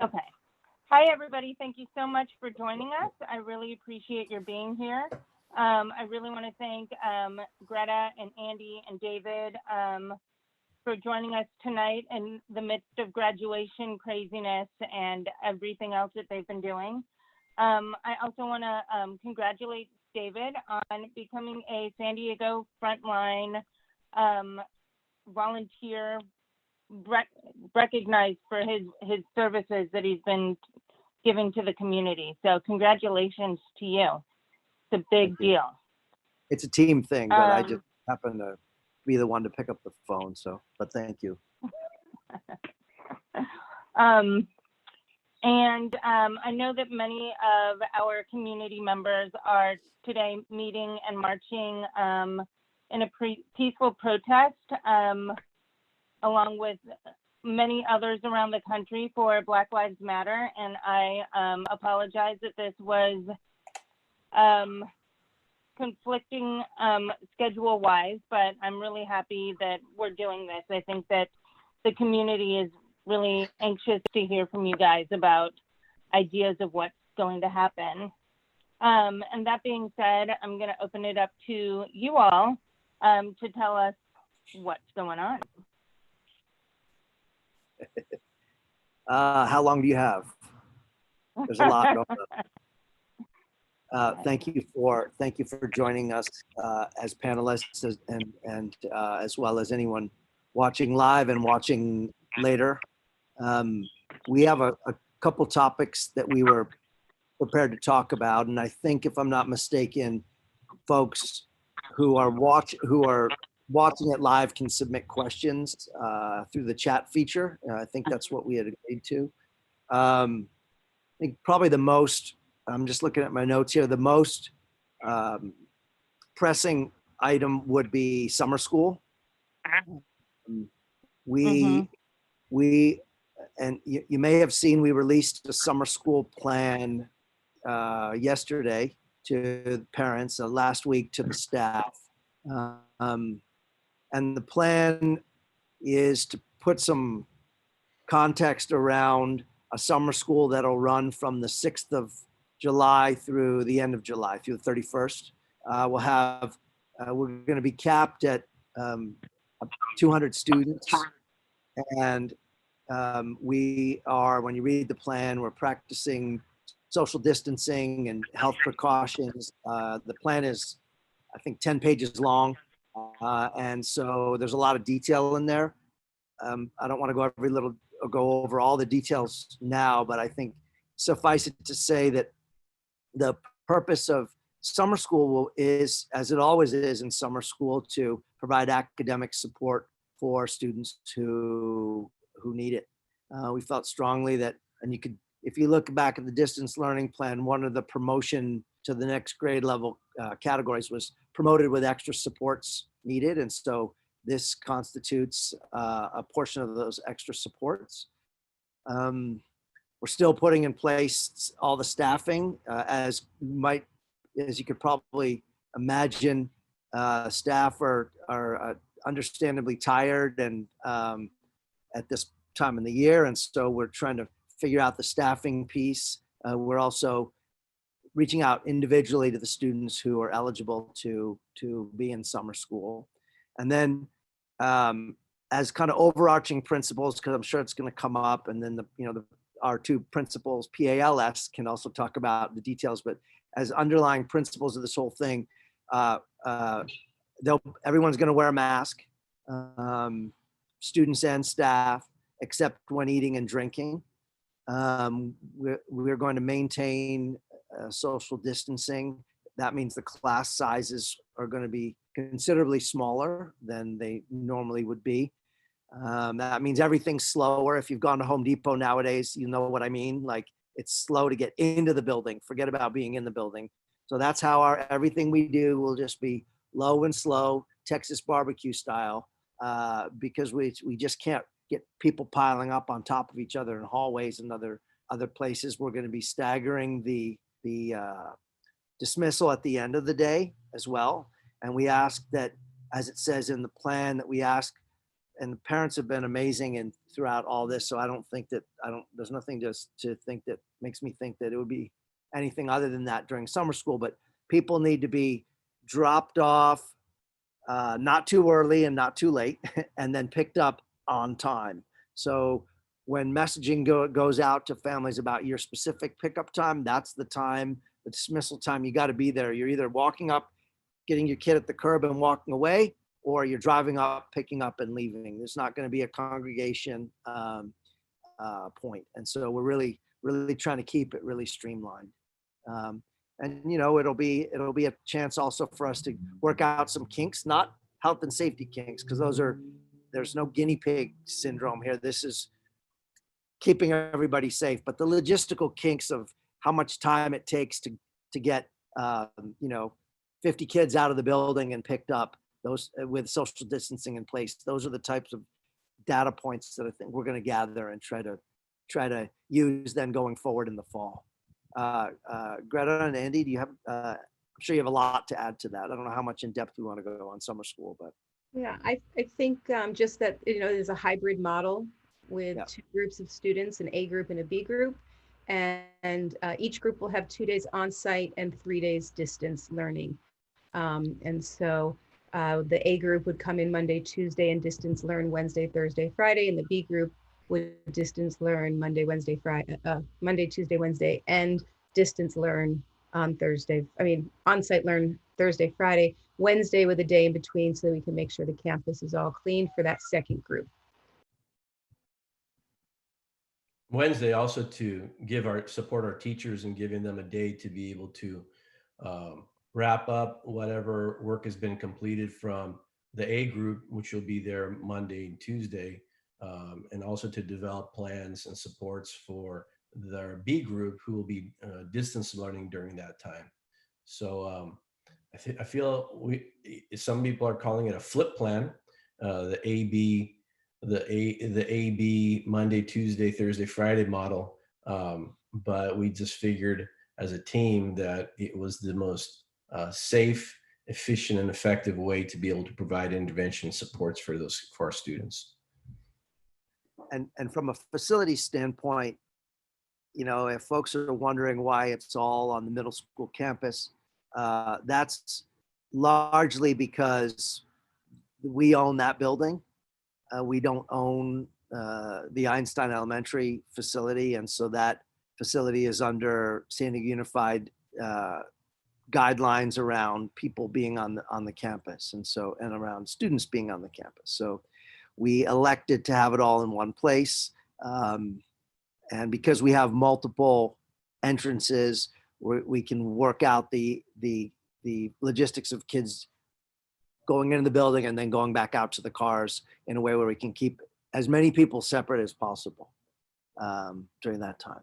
Okay. Hi, everybody. Thank you so much for joining us. I really appreciate your being here. I really want to thank Greta and Andy and David for joining us tonight in the midst of graduation craziness and everything else that they've been doing. I also want to congratulate David on becoming a San Diego Frontline volunteer recognized for his services that he's been giving to the community. So congratulations to you. It's a big deal. It's a team thing, but I just happen to be the one to pick up the phone. So, but thank you. I know that many of our community members are today meeting and marching in a peaceful protest along with many others around the country for Black Lives Matter. And I apologize that this was conflicting schedule-wise, but I'm really happy that we're doing this. I think that the community is really anxious to hear from you guys about ideas of what's going to happen. And that being said, I'm going to open it up to you all to tell us what's going on. How long do you have? There's a lot going on. Thank you for joining us as panelists and as well as anyone watching live and watching later. We have a couple topics that we were prepared to talk about, and I think, if I'm not mistaken, folks who are watching it live can submit questions through the chat feature. I think that's what we had agreed to. I think probably the most, I'm just looking at my notes here, the most pressing item would be summer school. And you may have seen, we released a summer school plan yesterday to parents, last week to the staff. And the plan is to put some context around a summer school that'll run from the 6th of July through the end of July, through the 31st. We're going to be capped at 200 students. And we are, when you read the plan, we're practicing social distancing and health precautions. The plan is, I think, 10 pages long. And so there's a lot of detail in there. I don't want to go over all the details now, but I think suffice it to say that the purpose of summer school is, as it always is in summer school, to provide academic support for students who need it. We felt strongly that, and you could, if you look back at the distance learning plan, one of the promotion to the next grade level categories was promoted with extra supports needed. And so this constitutes a portion of those extra supports. We're still putting in place all the staffing. As you could probably imagine, staff are understandably tired and at this time in the year. And so we're trying to figure out the staffing piece. We're also reaching out individually to the students who are eligible to be in summer school. And then as kind of overarching principles, because I'm sure it's going to come up, and then our two principals, PALS, can also talk about the details, but as underlying principles of this whole thing, everyone's going to wear a mask, students and staff, except when eating and drinking. We're going to maintain social distancing. That means the class sizes are going to be considerably smaller than they normally would be. That means everything's slower. If you've gone to Home Depot nowadays, you know what I mean. Like, it's slow to get into the building. Forget about being in the building. So that's how everything we do will just be low and slow, Texas barbecue style, because we just can't get people piling up on top of each other in hallways and other places. We're going to be staggering the dismissal at the end of the day as well. And we ask that, as it says in the plan, that we ask and the parents have been amazing and throughout all this. So I don't think that there's nothing to think that makes me think that it would be anything other than that during summer school. But people need to be dropped off, not too early and not too late, and then picked up on time. So when messaging goes out to families about your specific pickup time, that's the time, the dismissal time. You got to be there. You're either walking up, getting your kid at the curb and walking away, or you're driving up, picking up and leaving. There's not going to be a congregation point. And so we're really, really trying to keep it really streamlined. And you know, it'll be a chance also for us to work out some kinks, not health and safety kinks, because there's no guinea pig syndrome here. This is keeping everybody safe, but the logistical kinks of how much time it takes to get 50 kids out of the building and picked up, those with social distancing in place. Those are the types of data points that I think we're going to gather and try to use then going forward in the fall. Greta and Andy, do you have? I'm sure you have a lot to add to that. I don't know how much in depth we want to go on summer school, but yeah, I think just that there's a hybrid model with Yeah. two groups of students, an A group and a B group, and each group will have 2 days on site and 3 days distance learning. And so the A group would come in Monday, Tuesday, and distance learn Wednesday, Thursday, Friday, and the B group would distance learn Monday, Tuesday, Wednesday, and distance learn on Thursday. On-site learn Thursday, Friday, Wednesday with a day in between, so that we can make sure the campus is all clean for that second group. Wednesday also to support our teachers and giving them a day to be able to wrap up whatever work has been completed from the A group, which will be there Monday and Tuesday, and also to develop plans and supports for their B group, who will be distance learning during that time. So I feel some people are calling it a flip plan, the AB Monday, Tuesday, Thursday, Friday model. But we just figured as a team that it was the most safe, efficient, and effective way to be able to provide intervention supports for our students. And from a facility standpoint, if folks are wondering why it's all on the middle school campus, that's largely because we own that building. We don't own the Einstein Elementary facility, and so that facility is under San Diego Unified guidelines around people being on the campus, and around students being on the campus. So we elected to have it all in one place, and because we have multiple entrances, we can work out the logistics of kids going into the building and then going back out to the cars in a way where we can keep as many people separate as possible during that time.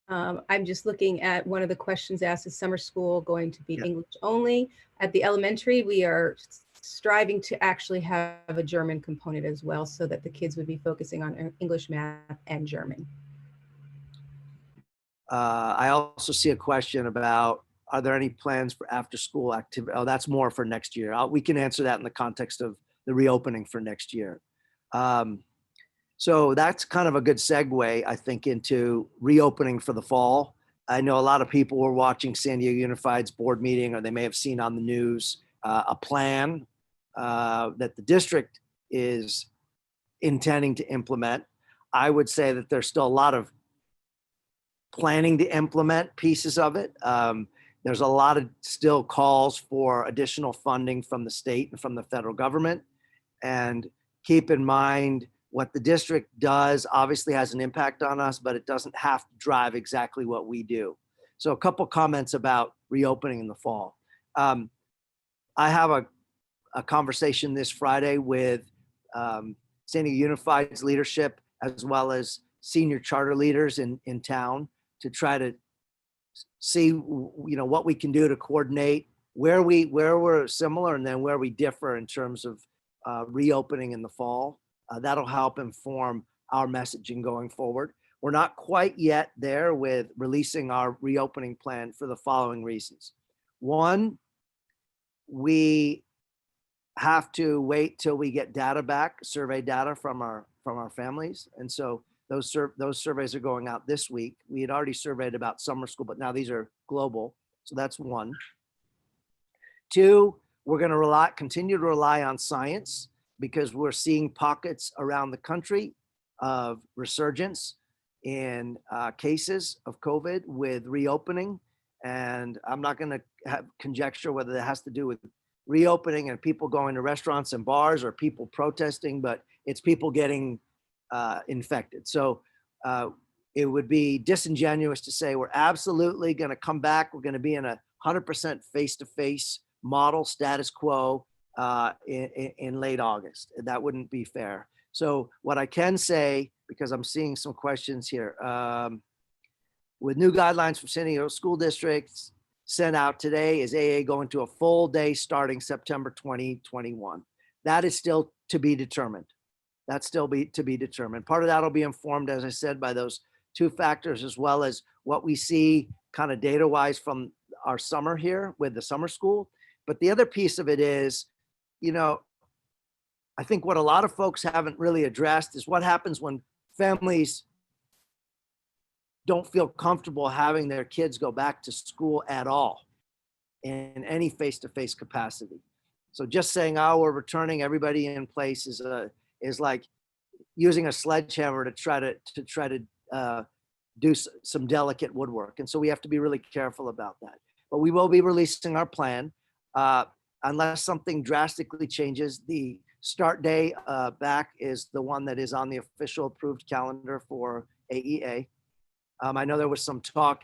I'm just looking at one of the questions asked, is summer school going to be English only? At the elementary, we are striving to actually have a German component as well, so that the kids would be focusing on English, math, and German. I also see a question about, are there any plans for after school activity? Oh, that's more for next year. We can answer that in the context of the reopening for next year. So that's kind of a good segue, I think, into reopening for the fall. I know a lot of people were watching San Diego Unified's board meeting, or they may have seen on the news a plan that the district is intending to implement. I would say that there's still a lot of planning to implement pieces of it. There's a lot of still calls for additional funding from the state and from the federal government. And keep in mind, what the district does obviously has an impact on us, but it doesn't have to drive exactly what we do. So a couple comments about reopening in the fall. I have a conversation this Friday with San Diego Unified's leadership, as well as senior charter leaders in town, to try to see what we can do to coordinate where we're similar and then where we differ in terms of reopening in the fall. That'll help inform our messaging going forward. We're not quite yet there with releasing our reopening plan for the following reasons. One, we have to wait till we get data back, survey data from our families. And so those surveys are going out this week. We had already surveyed about summer school, but now these are global. So that's one. Two, we're going to continue to rely on science because we're seeing pockets around the country of resurgence in cases of COVID with reopening. And I'm not going to have conjecture whether that has to do with reopening and people going to restaurants and bars or people protesting, but it's people getting infected. So it would be disingenuous to say we're absolutely going to come back. We're going to be in 100% face-to-face model status quo in late August. That wouldn't be fair. So what I can say, because I'm seeing some questions here, with new guidelines from San Diego school districts sent out today, is AEA going to a full day starting September 2021? That is still to be determined. That's still to be determined. Part of that will be informed, as I said, by those two factors, as well as what we see kind of data-wise from our summer here with the summer school. But the other piece of it is, I think what a lot of folks haven't really addressed is what happens when families don't feel comfortable having their kids go back to school at all in any face-to-face capacity. So just saying, oh, we're returning everybody in place is like using a sledgehammer to try to do some delicate woodwork. And so we have to be really careful about that. But we will be releasing our plan. Unless something drastically changes, the start day back is the one that is on the official approved calendar for AEA. I know there was some talk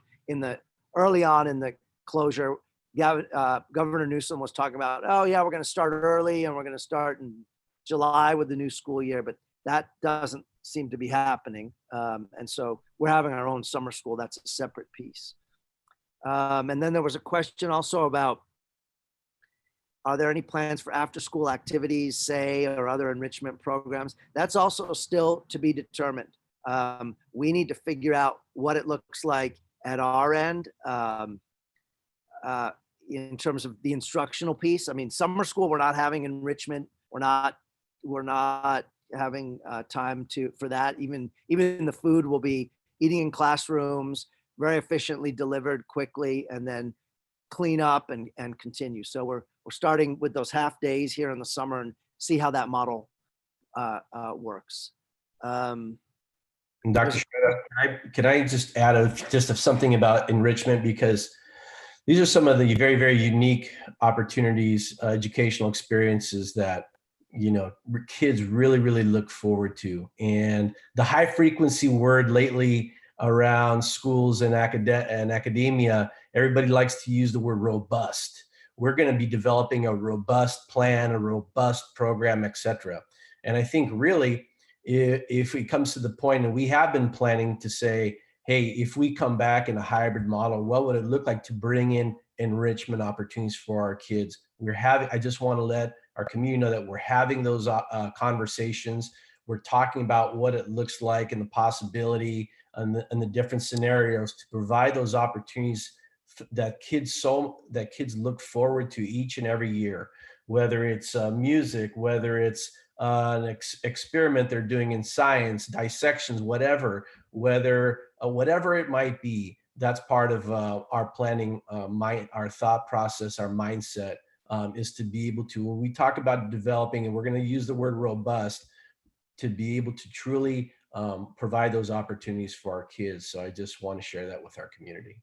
early on in the closure. Governor Newsom was talking about, oh yeah, we're going to start early and we're going to start in July with the new school year, but that doesn't seem to be happening. And so we're having our own summer school. That's a separate piece. And then there was a question also about, are there any plans for after school activities, say, or other enrichment programs? That's also still to be determined. We need to figure out what it looks like at our end in terms of the instructional piece. I mean, summer school, we're not having enrichment. We're not having time for that. Even the food will be eating in classrooms, very efficiently delivered quickly, and then clean up and continue. So we're starting with those half days here in the summer and see how that model works. And Dr. Shredder, can I just add something about enrichment, because these are some of the very, very unique opportunities, educational experiences that, kids really, really look forward to. And the high frequency word lately around schools and academia, everybody likes to use the word robust. We're going to be developing a robust plan, a robust program, et cetera. And I think really, if it comes to the point, and we have been planning to say, hey, if we come back in a hybrid model, what would it look like to bring in enrichment opportunities for our kids? I just want to let our community know that we're having those conversations. We're talking about what it looks like and the possibility and the different scenarios to provide those opportunities that kids look forward to each and every year, whether it's music, whether it's an experiment they're doing in science, dissections, whatever it might be. That's part of our planning, our thought process, our mindset is to be able to, when we talk about developing, and we're going to use the word robust, to be able to truly provide those opportunities for our kids. So I just want to share that with our community.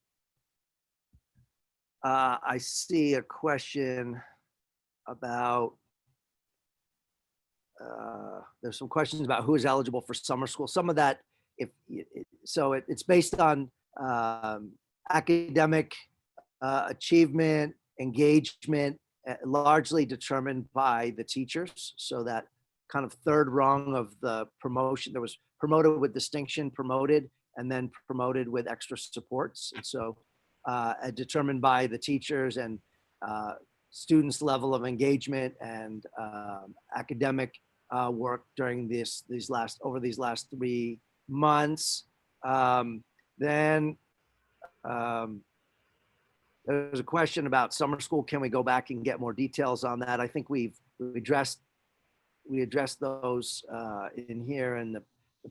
I see a question about, there's some questions about who is eligible for summer school. Some of that, it's based on academic achievement, engagement, largely determined by the teachers. So that kind of third rung of the promotion, there was promoted with distinction, promoted, and then promoted with extra supports. And so determined by the teachers and students' level of engagement and academic work during these last 3 months. Then there's a question about summer school. Can we go back and get more details on that? I think we've we addressed those in here, and the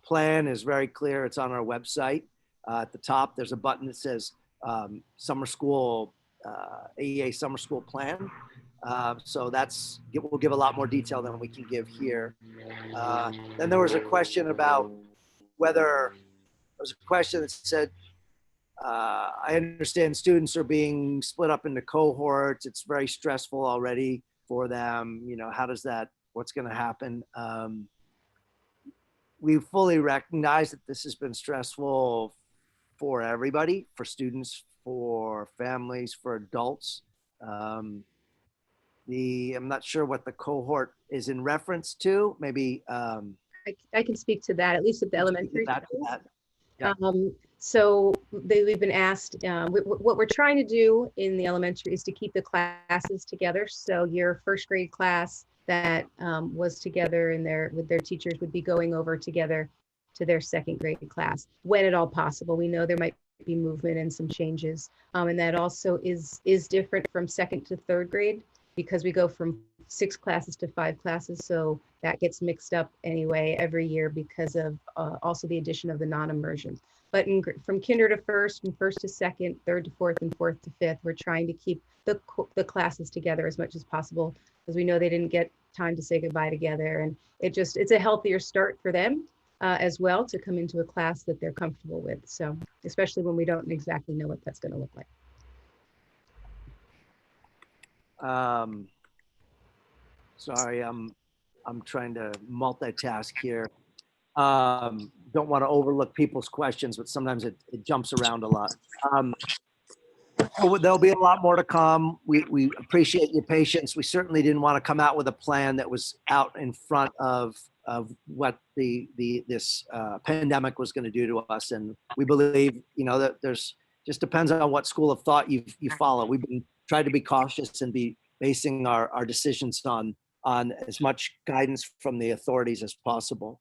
plan is very clear. It's on our website. At the top, there's a button that says summer school, AEA summer school plan. So we'll give a lot more detail than we can give here. Then there was a question about whether, there was a question that said, I understand students are being split up into cohorts. It's very stressful already for them. You know, what's going to happen? We fully recognize that this has been stressful for everybody, for students, for families, for adults. I'm not sure what the cohort is in reference to. Maybe I can speak to that, at least at the elementary schools. Yeah. So we've been asked, what we're trying to do in the elementary is to keep the classes together. So your first grade class that was together with their teachers would be going over together to their second grade class when at all possible. We know there might be movement and some changes. And that also is different from second to third grade because we go from 6 classes to 5 classes. So that gets mixed up anyway every year because of also the addition of the non-immersion. But from kinder to first, from first to second, third to fourth, and fourth to fifth, we're trying to keep the classes together as much as possible because we know they didn't get time to say goodbye together. And it's a healthier start for them as well to come into a class that they're comfortable with. So especially when we don't exactly know what that's going to look like. Sorry, I'm trying to multitask here. Don't want to overlook people's questions, but sometimes it jumps around a lot. There'll be a lot more to come. We appreciate your patience. We certainly didn't want to come out with a plan that was out in front of what this pandemic was going to do to us. And we believe, that just depends on what school of thought you follow. We've been trying to be cautious and be basing our decisions on as much guidance from the authorities as possible.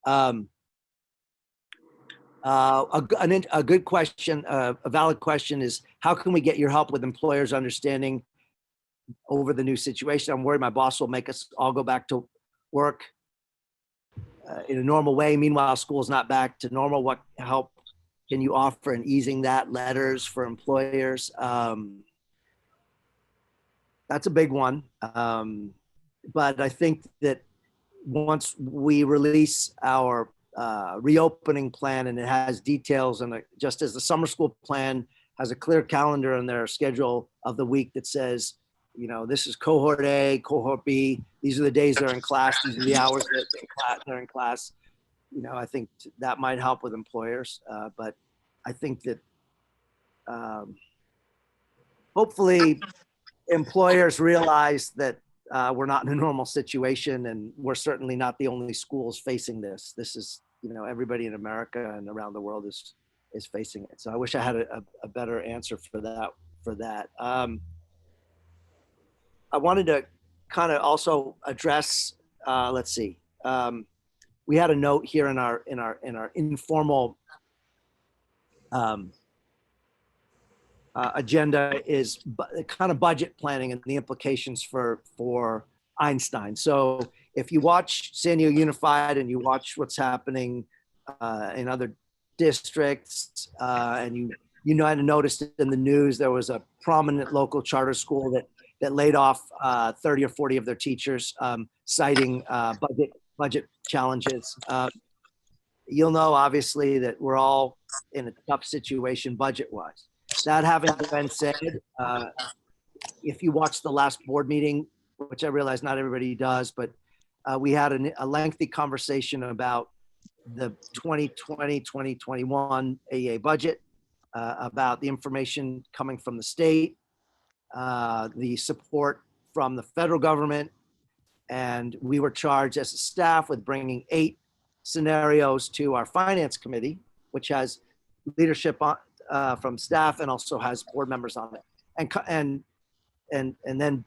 A good question, a valid question is, how can we get your help with employers understanding over the new situation? I'm worried my boss will make us all go back to work in a normal way. Meanwhile, school's not back to normal. What help can you offer in easing that? Letters for employers? That's a big one. But I think that once we release our reopening plan and it has details, and just as the summer school plan has a clear calendar in their schedule of the week that says, this is cohort A, cohort B, these are the days they're in class, these are the hours that they're in class. I think that might help with employers. But I think that hopefully employers realize that we're not in a normal situation, and we're certainly not the only schools facing this. This is, everybody in America and around the world is facing it. So I wish I had a better answer for that. I wanted to kind of also address, let's see. We had a note here in our informal agenda is kind of budget planning and the implications for Einstein. So if you watch San Diego Unified and you watch what's happening in other districts, and you might have noticed in the news, there was a prominent local charter school that laid off 30 or 40 of their teachers, citing budget challenges. You'll know, obviously, that we're all in a tough situation budget-wise. That having been said, if you watch the last board meeting, which I realize not everybody does, but we had a lengthy conversation about the 2020-2021 AEA budget, about the information coming from the state, the support from the federal government, and we were charged as a staff with bringing 8 scenarios to our finance committee, which has leadership from staff and also has board members on it, and then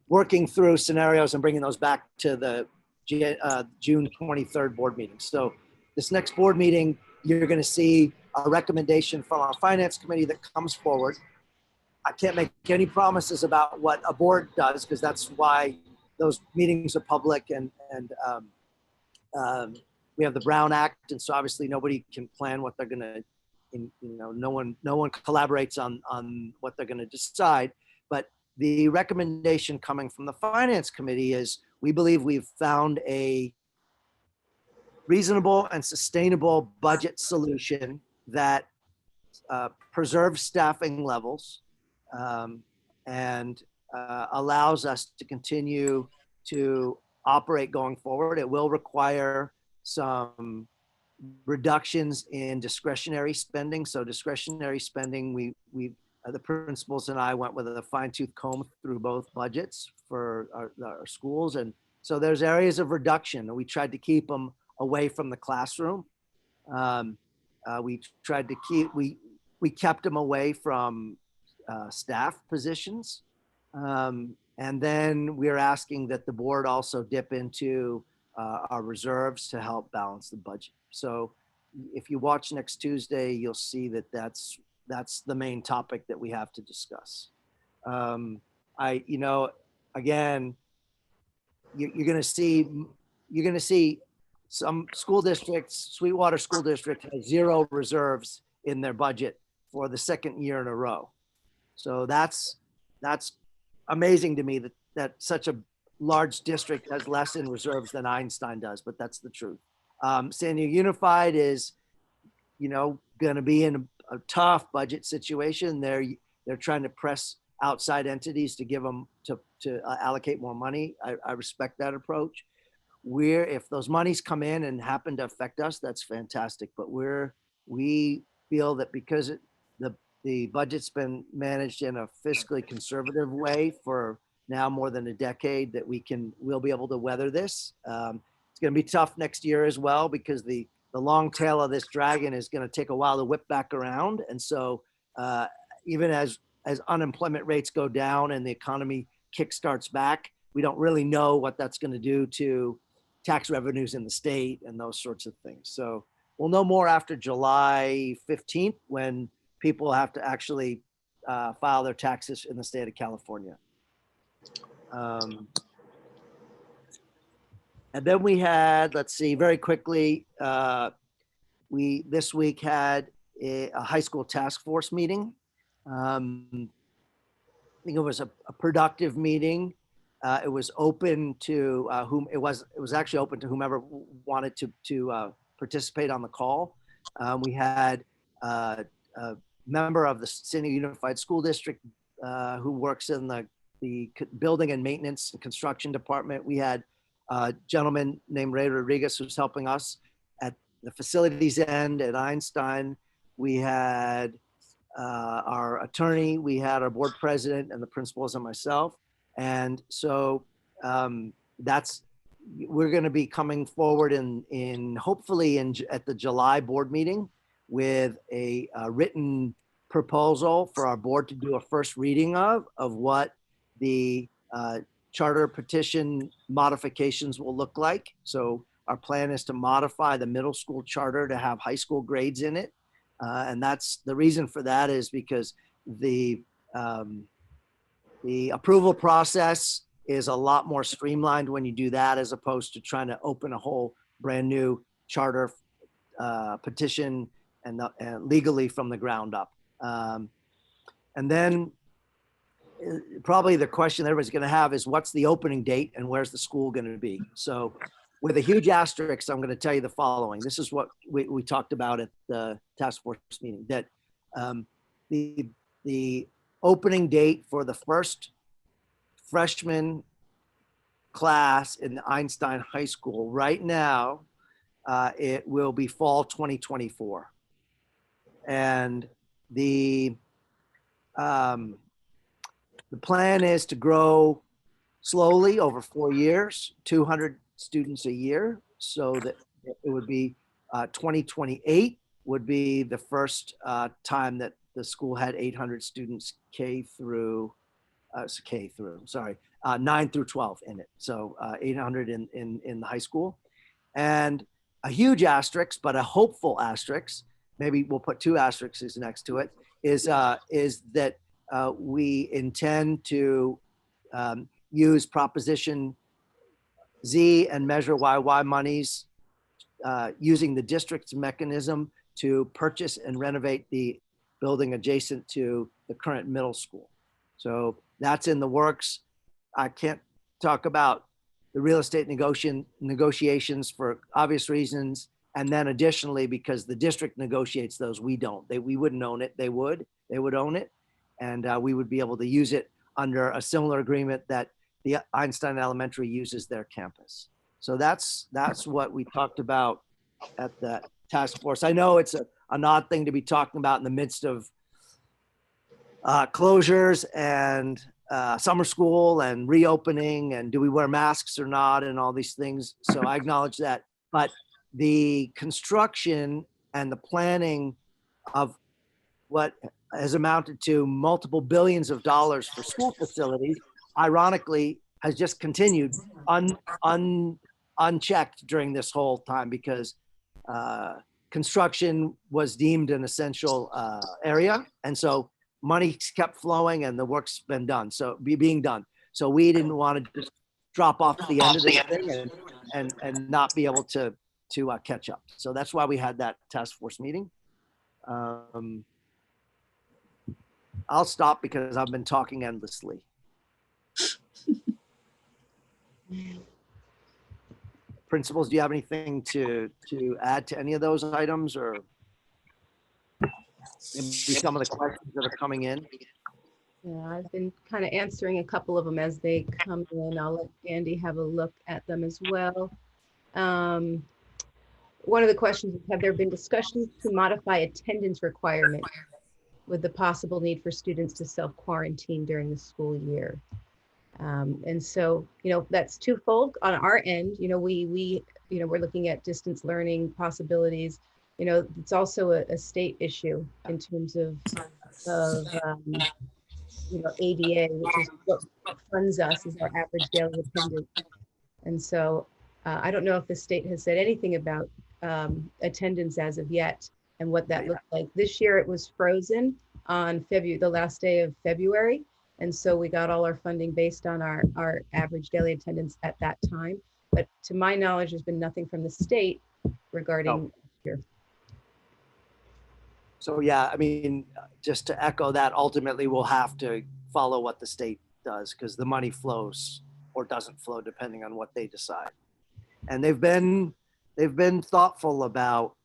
working through scenarios and bringing those back to the June 23rd board meeting. So this next board meeting, you're going to see a recommendation from our finance committee that comes forward. I can't make any promises about what a board does, because that's why those meetings are public, and we have the Brown Act, and so obviously nobody can plan what they're going to, no one collaborates on what they're going to decide. But the recommendation coming from the Finance Committee is we believe we've found a reasonable and sustainable budget solution that preserves staffing levels, and allows us to continue to operate going forward. It will require some reductions in discretionary spending. So discretionary spending, we the principals and I went with a fine-tooth comb through both budgets for our schools. And so there's areas of reduction, and we tried to keep them away from the classroom. We tried to we kept them away from staff positions. And then we're asking that the board also dip into our reserves to help balance the budget. So if you watch next Tuesday, you'll see that that's the main topic that we have to discuss. Again, you're going to see some school districts, Sweetwater School District has 0 reserves in their budget for the second year in a row. So that's amazing to me that such a large district has less in reserves than Einstein does, but that's the truth. San Diego Unified is, going to be in a tough budget situation. They're trying to press outside entities to give them to allocate more money. I respect that approach. If those monies come in and happen to affect us, that's fantastic. But we feel that because the budget's been managed in a fiscally conservative way for now more than a decade, that we'll be able to weather this. It's going to be tough next year as well, because the long tail of this dragon is going to take a while to whip back around. And so even as unemployment rates go down and the economy kickstarts back, we don't really know what that's going to do to tax revenues in the state and those sorts of things. So we'll know more after July 15th, when people have to actually file their taxes in the state of California. And then we had, let's see, very quickly, we this week had a high school task force meeting. I think it was a productive meeting. It was open to it was actually open to whomever wanted to participate on the call. We had a member of the San Diego Unified School District who works in the building and maintenance and construction department. We had a gentleman named Ray Rodriguez who's helping us at the facilities end at Einstein. We had our attorney, we had our board president and the principals and myself. And so we're going to be coming forward hopefully at the July board meeting with a written proposal for our board to do a first reading of what the charter petition modifications will look like. So our plan is to modify the middle school charter to have high school grades in it. And that's the reason for that is because the approval process is a lot more streamlined when you do that, as opposed to trying to open a whole brand new charter petition and legally from the ground up. And then probably the question everybody's going to have is, what's the opening date and where's the school going to be? So with a huge asterisk, I'm going to tell you the following. This is what we talked about at the task force meeting, that the opening date for the first freshman class in Einstein High School right now, it will be fall 2024. And the plan is to grow slowly over 4 years, 200 students a year, so that it would be 2028 would be the first time that the school had 800 students 9 through 12 in it. So 800 in the high school. And a huge asterisk, but a hopeful asterisk, maybe we'll put 2 asterisks next to it, is that we intend to use Proposition Z and Measure YY monies using the district's mechanism to purchase and renovate the building adjacent to the current middle school. So that's in the works. I can't talk about the real estate negotiations for obvious reasons. And then additionally, because the district negotiates those, we don't. We wouldn't own it. They would own it. And we would be able to use it under a similar agreement that the Einstein Elementary uses their campus. So that's what we talked about at the task force. I know it's an odd thing to be talking about in the midst of closures and summer school and reopening and do we wear masks or not and all these things. So I acknowledge that. But the construction and the planning of what has amounted to multiple billions of dollars for school facilities, ironically, has just continued unchecked during this whole time because construction was deemed an essential area. And so money kept flowing and the work's been done. So being done. So we didn't want to just drop off the end of this thing and not be able to catch up. So that's why we had that task force meeting. I'll stop because I've been talking endlessly. Principals, do you have anything to add to any of those items or maybe some of the questions that are coming in? Yeah, I've been kind of answering a couple of them as they come in. I'll let Andy have a look at them as well. One of the questions is, have there been discussions to modify attendance requirements with the possible need for students to self-quarantine during the school year? And so, that's twofold. On our end, we're looking at distance learning possibilities. It's also a state issue in terms of ADA, which is what funds us as our average daily attendance. And so I don't know if the state has said anything about attendance as of yet and what that looked like. This year it was frozen on the last day of February. And so we got all our funding based on our average daily attendance at that time. But to my knowledge, there's been nothing from the state regarding here. So yeah, I mean, just to echo that, ultimately we'll have to follow what the state does because the money flows or doesn't flow depending on what they decide. And they've been thoughtful about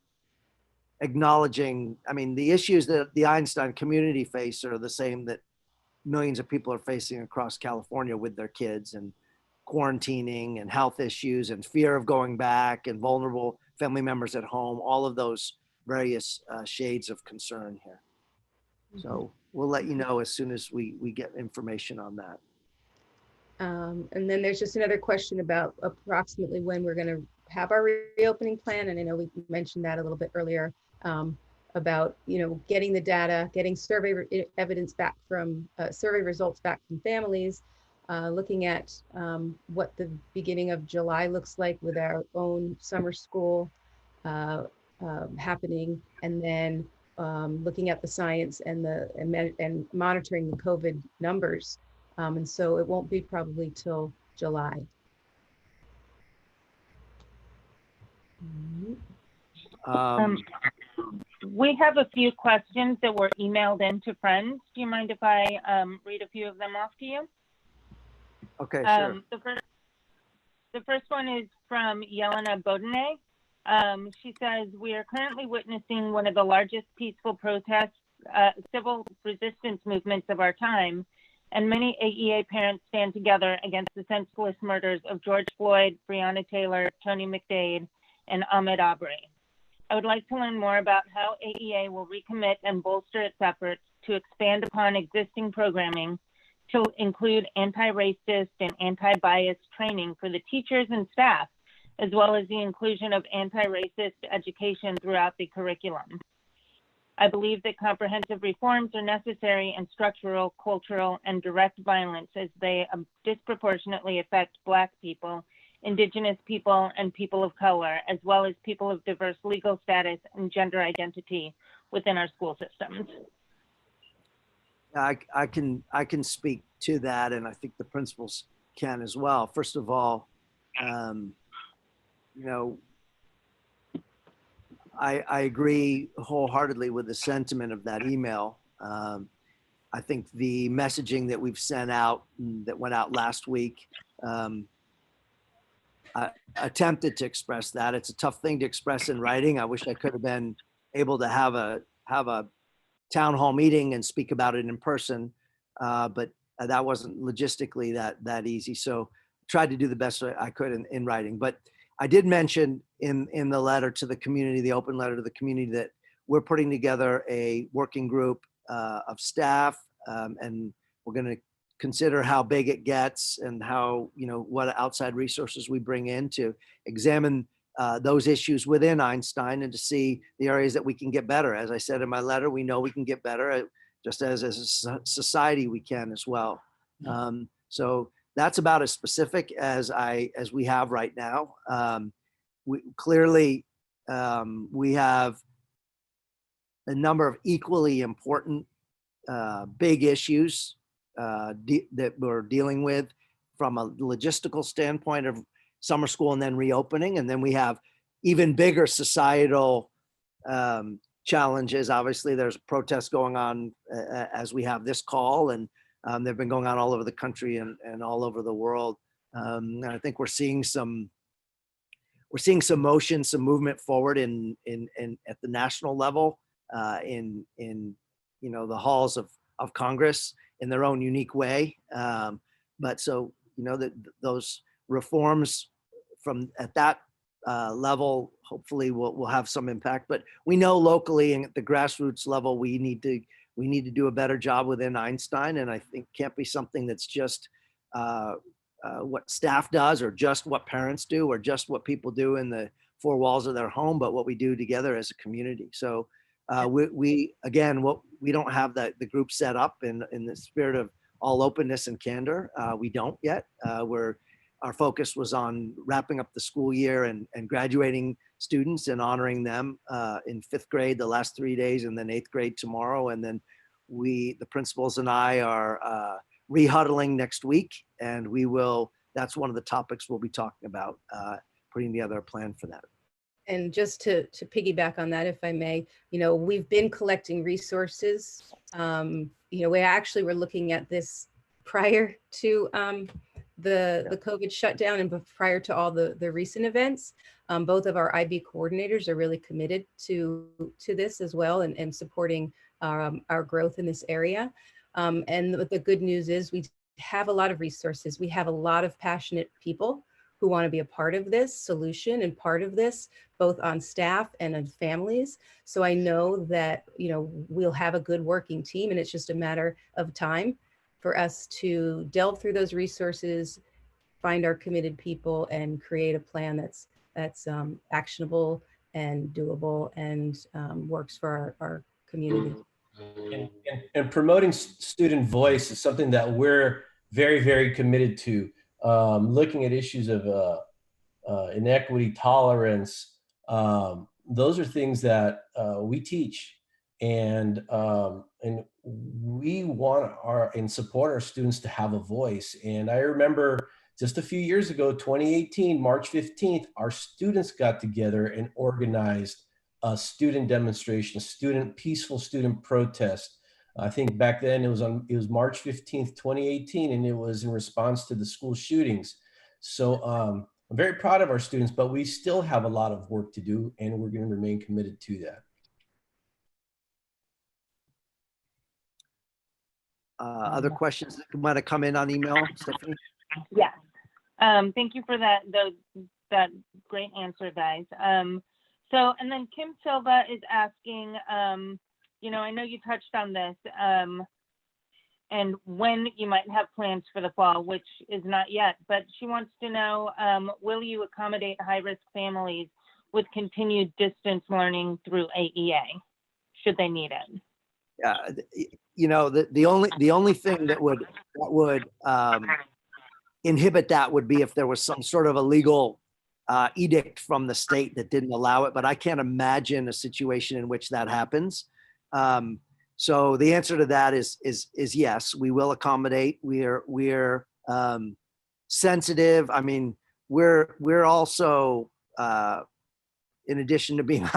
acknowledging, I mean, the issues that the Einstein community face are the same that millions of people are facing across California with their kids and quarantining and health issues and fear of going back and vulnerable family members at home, all of those various shades of concern here. So we'll let you know as soon as we get information on that. And then there's just another question about approximately when we're going to have our reopening plan. And I know we mentioned that a little bit earlier about, getting the data, getting survey evidence back from survey results back from families, looking at what the beginning of July looks like with our own summer school happening, and then looking at the science and monitoring the COVID numbers. And so it won't be probably till July. We have a few questions that were emailed in to friends. Do you mind if I read a few of them off to you? Okay, sure. The first one is from Yelena Bodine. She says, we are currently witnessing one of the largest peaceful protests, civil resistance movements of our time, and many AEA parents stand together against the senseless murders of George Floyd, Breonna Taylor, Tony McDade, and Ahmaud Arbery. I would like to learn more about how AEA will recommit and bolster its efforts to expand upon existing programming to include anti-racist and anti-bias training for the teachers and staff, as well as the inclusion of anti-racist education throughout the curriculum. I believe that comprehensive reforms are necessary in structural, cultural, and direct violence as they disproportionately affect Black people, Indigenous people, and people of color, as well as people of diverse legal status and gender identity within our school systems. I can speak to that, and I think the principals can as well. First of all, um, you know, I agree wholeheartedly with the sentiment of that email. I think the messaging that we've sent out, that went out last week, I attempted to express that. It's a tough thing to express in writing. I wish I could have been able to have a town hall meeting and speak about it in person, but that wasn't logistically that easy. So tried to do the best I could in writing. But I did mention in the letter to the community, the open letter to the community, that we're putting together a working group of staff, and we're going to consider how big it gets and how, what outside resources we bring in to examine those issues within Einstein and to see the areas that we can get better. As I said in my letter, we know we can get better, just as a society we can as well. So that's about as specific as we have right now. We clearly, we have a number of equally important big issues that we're dealing with from a logistical standpoint of summer school and then reopening. And then we have even bigger societal challenges. Obviously, there's protests going on as we have this call, and they've been going on all over the country and all over the world. And I think we're seeing some motion, some movement forward in at the national level, in the halls of Congress in their own unique way. But so, that those reforms from at that level, hopefully will have some impact. But we know locally and at the grassroots level, we need to do a better job within Einstein. And I think can't be something that's just what staff does, or just what parents do, or just what people do in the four walls of their home, but what we do together as a community. So we don't have the group set up in the spirit of all openness and candor. We don't yet. Our focus was on wrapping up the school year and graduating students and honoring them in 5th grade the last 3 days, and then 8th grade tomorrow. And then the principals and I are rehuddling next week, and that's one of the topics we'll be talking about, putting together a plan for that. And just to piggyback on that, if I may, we've been collecting resources. We actually were looking at this prior to the COVID shutdown and prior to all the recent events. Both of our IB coordinators are really committed to this as well, and supporting our growth in this area. And the good news is we have a lot of resources. We have a lot of passionate people who want to be a part of this solution and part of this, both on staff and on families. So I know that, we'll have a good working team, and it's just a matter of time for us to delve through those resources, find our committed people, and create a plan that's actionable and doable and works for our community. And promoting student voice is something that we're very, very committed to. Looking at issues of inequity, tolerance, those are things that we teach, and we want and support our students to have a voice. And I remember just a few years ago, 2018, March 15th, our students got together and organized a student demonstration, peaceful student protest. I think back then it was March 15th, 2018, and it was in response to the school shootings. So I'm very proud of our students, but we still have a lot of work to do, and we're going to remain committed to that. Other questions that might have come in on email, Stephanie? Yes. Thank you for that great answer, guys. And then Kim Silva is asking, I know you touched on this, and when you might have plans for the fall, which is not yet, but she wants to know, will you accommodate high-risk families with continued distance learning through AEA, should they need it? The only thing that would inhibit that would be if there was some sort of a legal edict from the state that didn't allow it, but I can't imagine a situation in which that happens. So the answer to that is yes, we will accommodate. We're sensitive. I mean, we're also, in addition to being,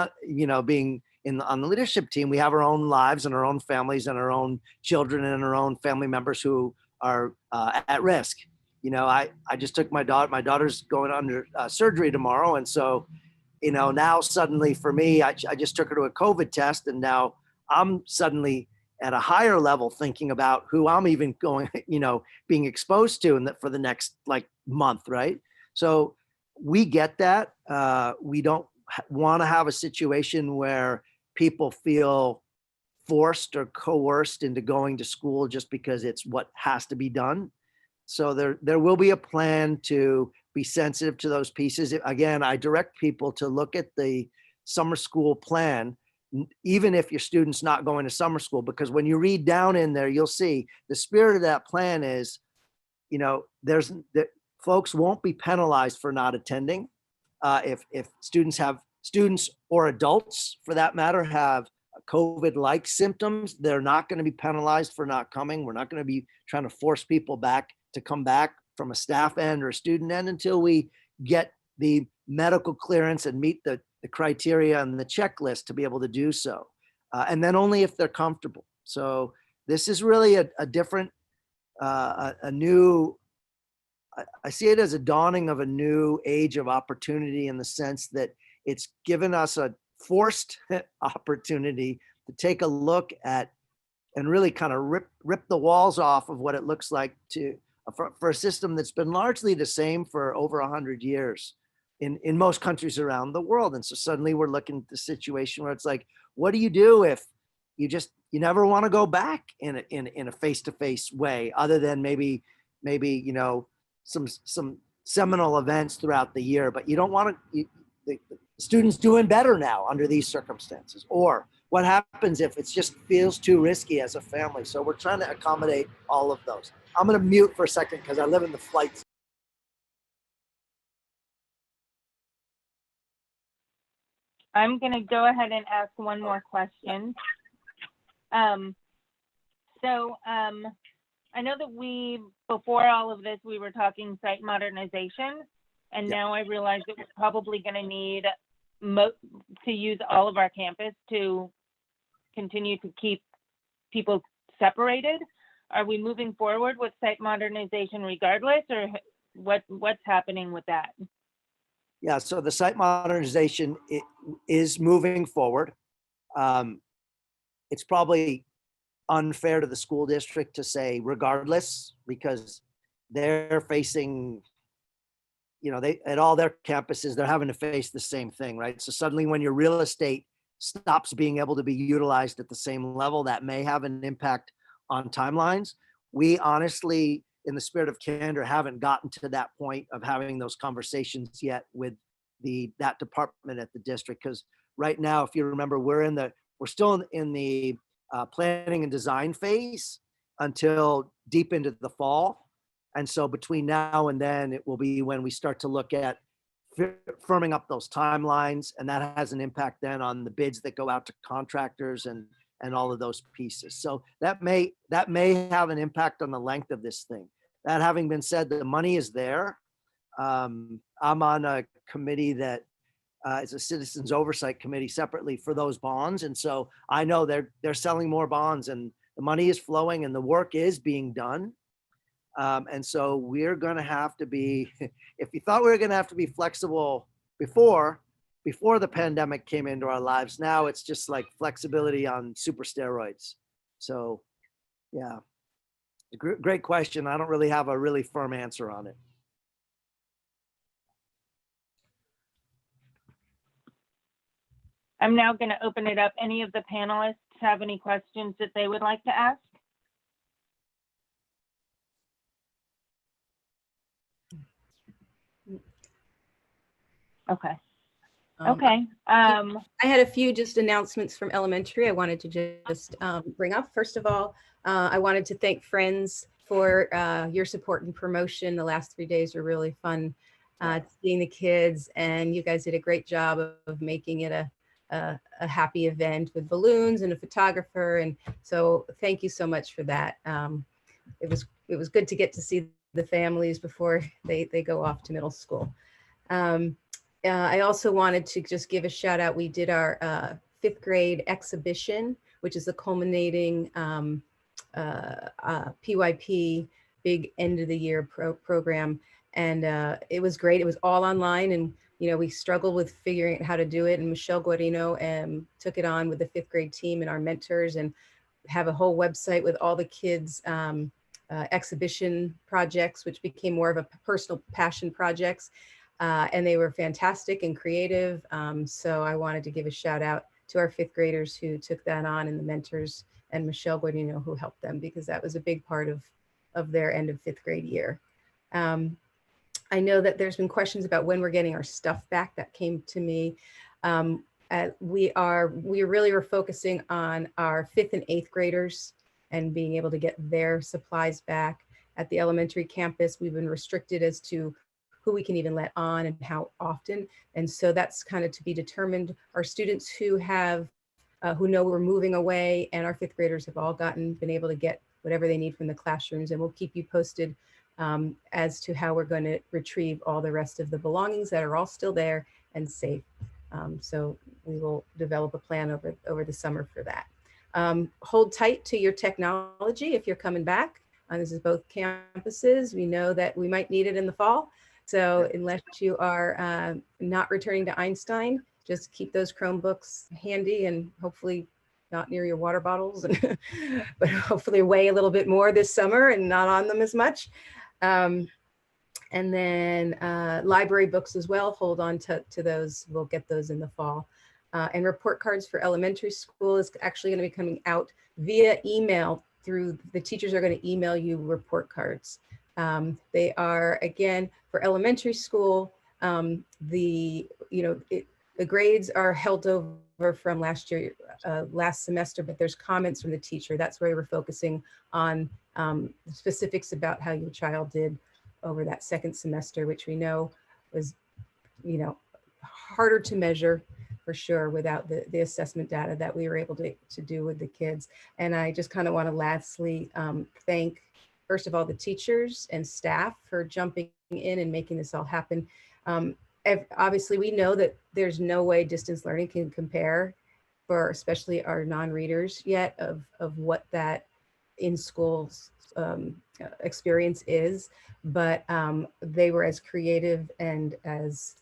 being on the leadership team, we have our own lives and our own families and our own children and our own family members who are at risk. I just took my daughter's going under surgery tomorrow. And so, now suddenly for me, I just took her to a COVID test, and now I'm suddenly at a higher level thinking about who I'm even going, being exposed to for the next month, right? So we get that. We don't want to have a situation where people feel forced or coerced into going to school just because it's what has to be done. So there will be a plan to be sensitive to those pieces. Again, I direct people to look at the summer school plan, even if your student's not going to summer school, because when you read down in there, you'll see the spirit of that plan is, folks won't be penalized for not attending. If students or adults for that matter have COVID-like symptoms, they're not going to be penalized for not coming. We're not going to be trying to force people to come back from a staff end or a student end until we get the medical clearance and meet the criteria and the checklist to be able to do so. And then only if they're comfortable. So this is really a different, a new, I see it as a dawning of a new age of opportunity, in the sense that it's given us a forced opportunity to take a look at and really kind of rip the walls off of what it looks like for a system that's been largely the same for over 100 years in most countries around the world. And so suddenly we're looking at the situation where it's like, what do you do if you never want to go back in a face-to-face way, other than maybe some seminal events throughout the year, but you don't want to, the students doing better now under these circumstances? Or what happens if it just feels too risky as a family? So we're trying to accommodate all of those. I'm going to mute for a second because I live in the flight zone. I'm going to go ahead and ask one more question. I know that before all of this, we were talking site modernization, and now I realize that we're probably going to need to use all of our campus to continue to keep people separated. Are we moving forward with site modernization regardless, or what's happening with that? Yeah, so the site modernization is moving forward. It's probably unfair to the school district to say regardless, because they're facing, at all their campuses, they're having to face the same thing, right? So suddenly when your real estate stops being able to be utilized at the same level, that may have an impact on timelines. We honestly, in the spirit of candor, haven't gotten to that point of having those conversations yet with that department at the district. Because right now, if you remember, we're still in the planning and design phase until deep into the fall. And so between now and then, it will be when we start to look at firming up those timelines, and that has an impact then on the bids that go out to contractors and all of those pieces. So that may have an impact on the length of this thing. That having been said, the money is there. I'm on a committee that is a citizens oversight committee separately for those bonds. And so I know they're selling more bonds, and the money is flowing and the work is being done. And so we're going to have to be, if you thought we were going to have to be flexible before the pandemic came into our lives, now it's just like flexibility on super steroids. So yeah, great question. I don't really have a really firm answer on it. I'm now going to open it up. Any of the panelists have any questions that they would like to ask? Okay. Okay. I had a few just announcements from elementary I wanted to just bring up. First of all, I wanted to thank Friends for your support and promotion. The last 3 days were really fun seeing the kids, and you guys did a great job of making it a happy event with balloons and a photographer. And so thank you so much for that. It was good to get to see the families before they go off to middle school. I also wanted to just give a shout out. We did our 5th grade exhibition, which is the culminating PYP big end of the year program. And it was great. It was all online, and we struggled with figuring out how to do it. And Michelle Guarino took it on with the 5th grade team and our mentors, and have a whole website with all the kids' exhibition projects, which became more of a personal passion projects. And they were fantastic and creative. So I wanted to give a shout out to our 5th graders who took that on, and the mentors, and Michelle Guardino who helped them, because that was a big part of their end of 5th grade year. I know that there's been questions about when we're getting our stuff back. That came to me. We really were focusing on our 5th and 8th graders and being able to get their supplies back. At the elementary campus, we've been restricted as to who we can even let on and how often. And so that's kind of to be determined. Our students who know we're moving away, and our 5th graders have all been able to get whatever they need from the classrooms, and we'll keep you posted as to how we're going to retrieve all the rest of the belongings that are all still there and safe. So we will develop a plan over the summer for that. Hold tight to your technology if you're coming back. This is both campuses. We know that we might need it in the fall. So unless you are not returning to Einstein, just keep those Chromebooks handy, and hopefully not near your water bottles, but hopefully weigh a little bit more this summer and not on them as much. And then library books as well, hold on to those. We'll get those in the fall. And report cards for elementary school is actually going to be coming out via email. Through the teachers are going to email you report cards. They are, again, for elementary school, the grades are held over from last year, last semester, but there's comments from the teacher. That's where we're focusing on specifics about how your child did over that 2nd semester, which we know was, harder to measure for sure without the assessment data that we were able to do with the kids. And I just kind of want to lastly thank, first of all, the teachers and staff for jumping in and making this all happen. Obviously, we know that there's no way distance learning can compare for especially our non-readers yet of what that in-school experience is, but they were as creative and as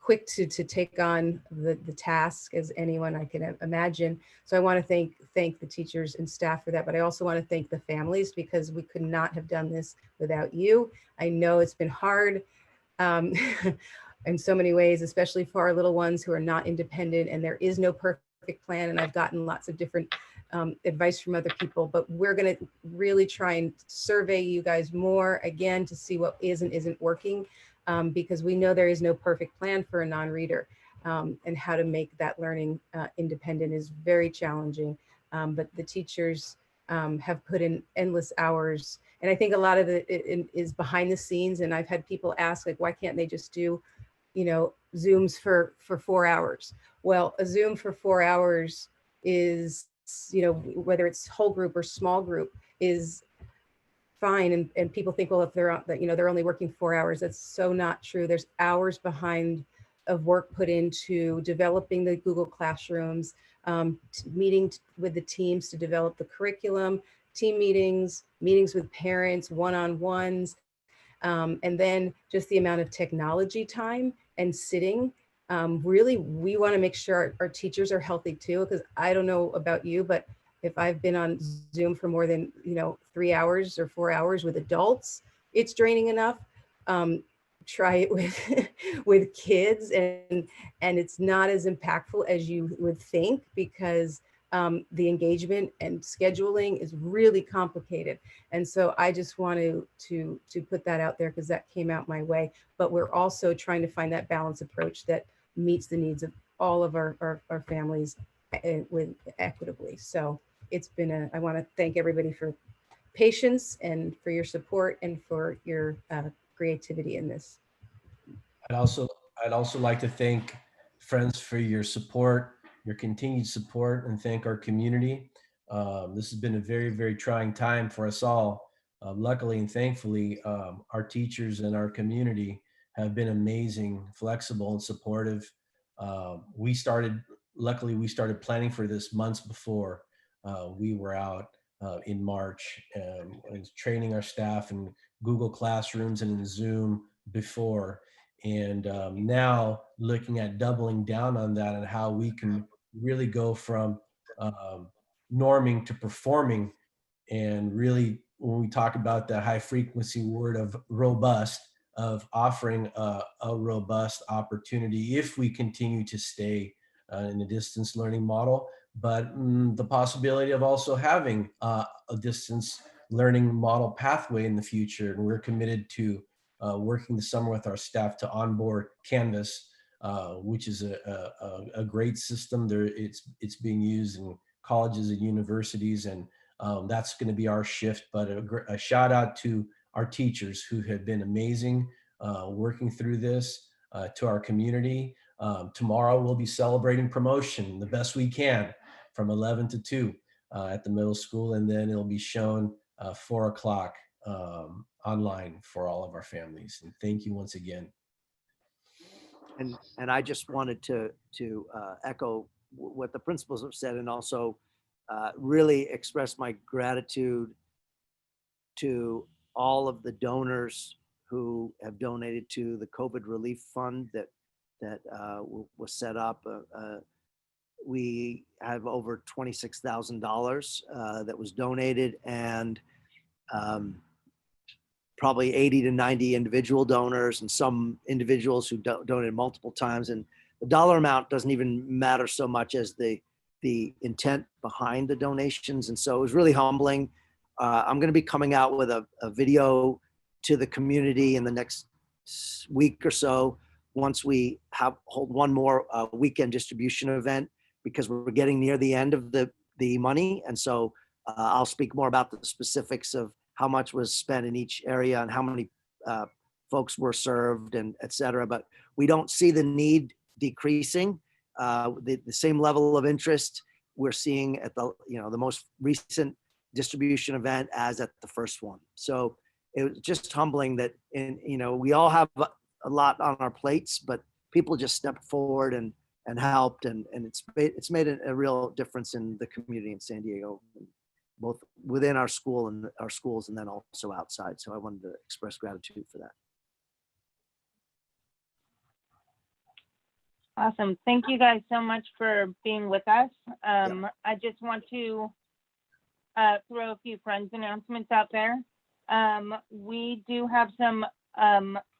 quick to take on the task as anyone I can imagine. So I want to thank the teachers and staff for that, but I also want to thank the families, because we could not have done this without you. I know it's been hard in so many ways, especially for our little ones who are not independent, and there is no perfect plan. And I've gotten lots of different advice from other people, but we're going to really try and survey you guys more again to see what is and isn't working. Because we know there is no perfect plan for a non-reader, and how to make that learning independent is very challenging. But the teachers have put in endless hours. And I think a lot of it is behind the scenes. And I've had people ask, like, why can't they just do, Zooms for 4 hours? Well, a Zoom for 4 hours is, whether it's whole group or small group, is fine. And people think, well, if they're only working 4 hours, that's so not true. There's hours behind of work put into developing the Google Classrooms, meeting with the teams to develop the curriculum, team meetings with parents, one-on-ones, and then just the amount of technology time and sitting. Really, we want to make sure our teachers are healthy too, because I don't know about you, but if I've been on Zoom for more than 3 hours or 4 hours with adults, it's draining enough. Try it with kids, and it's not as impactful as you would think, because the engagement and scheduling is really complicated. And so I just want to put that out there, because that came out my way. But we're also trying to find that balanced approach that meets the needs of all of our families with equitably. So it's been I want to thank everybody for patience and for your support and for your creativity in this. I'd also like to thank friends for your support, your continued support, and thank our community. This has been a very, very trying time for us all. luckily and thankfully, our teachers and our community have been amazing, flexible, and supportive. Luckily, we started planning for this months before we were out in March, and training our staff in Google Classrooms and in Zoom before. And now looking at doubling down on that and how we can really go from norming to performing. And really, when we talk about the high frequency word of robust, of offering a robust opportunity if we continue to stay in a distance learning model, but the possibility of also having a distance learning model pathway in the future. And we're committed to working the summer with our staff to onboard Canvas, which is a great system. It's being used in colleges and universities, and that's going to be our shift. But a shout out to our teachers who have been amazing working through this, to our community. Tomorrow we'll be celebrating promotion the best we can from 11 to 2 at the middle school, and then it'll be shown 4 o'clock online for all of our families. And thank you once again. And I just wanted to echo what the principals have said, and also really express my gratitude to all of the donors who have donated to the COVID relief fund that was set up. We have over $26,000 that was donated, and probably 80 to 90 individual donors, and some individuals who donated multiple times. And the dollar amount doesn't even matter so much as the intent behind the donations. And so it was really humbling. I'm going to be coming out with a video to the community in the next week or so, once we hold one more weekend distribution event, because we're getting near the end of the money. And so I'll speak more about the specifics of how much was spent in each area and how many folks were served, and et cetera. But we don't see the need decreasing. The same level of interest we're seeing at the most recent distribution event as at the first one. So it was just humbling that, we all have a lot on our plates, but people just stepped forward and helped, and it's made a real difference in the community in San Diego, both within our school and our schools, and then also outside. So I wanted to express gratitude for that. Awesome. Thank you guys so much for being with us. I just want to throw a few friends announcements out there. We do have some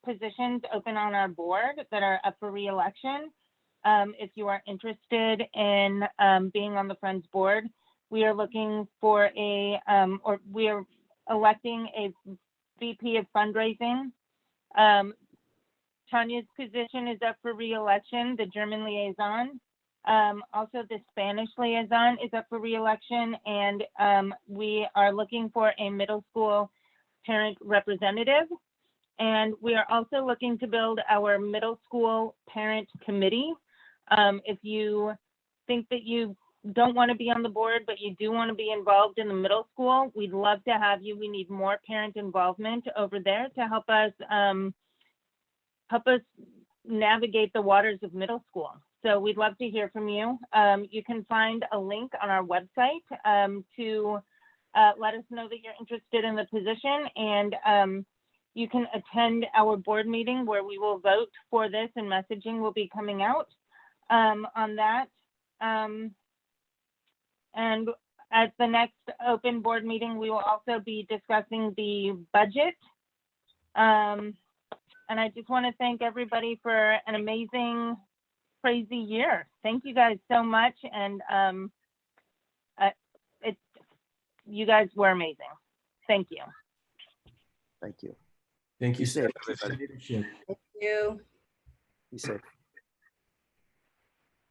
positions open on our board that are up for re-election. If you are interested in being on the Friends board, we are looking for we are electing a VP of fundraising. Tanya's position is up for re-election, the German liaison. Also, the Spanish liaison is up for re-election, and we are looking for a middle school parent representative. And we are also looking to build our middle school parent committee. If you think that you don't want to be on the board, but you do want to be involved in the middle school, we'd love to have you. We need more parent involvement over there to help us navigate the waters of middle school. So we'd love to hear from you. You can find a link on our website to let us know that you're interested in the position, and you can attend our board meeting where we will vote for this, and messaging will be coming out on that. And at the next open board meeting, we will also be discussing the budget. And I just want to thank everybody for an amazing, crazy year. Thank you guys so much. And you guys were amazing. Thank you. Thank you. Thank you, Be safe, Steph. everybody. Thank you. Be safe.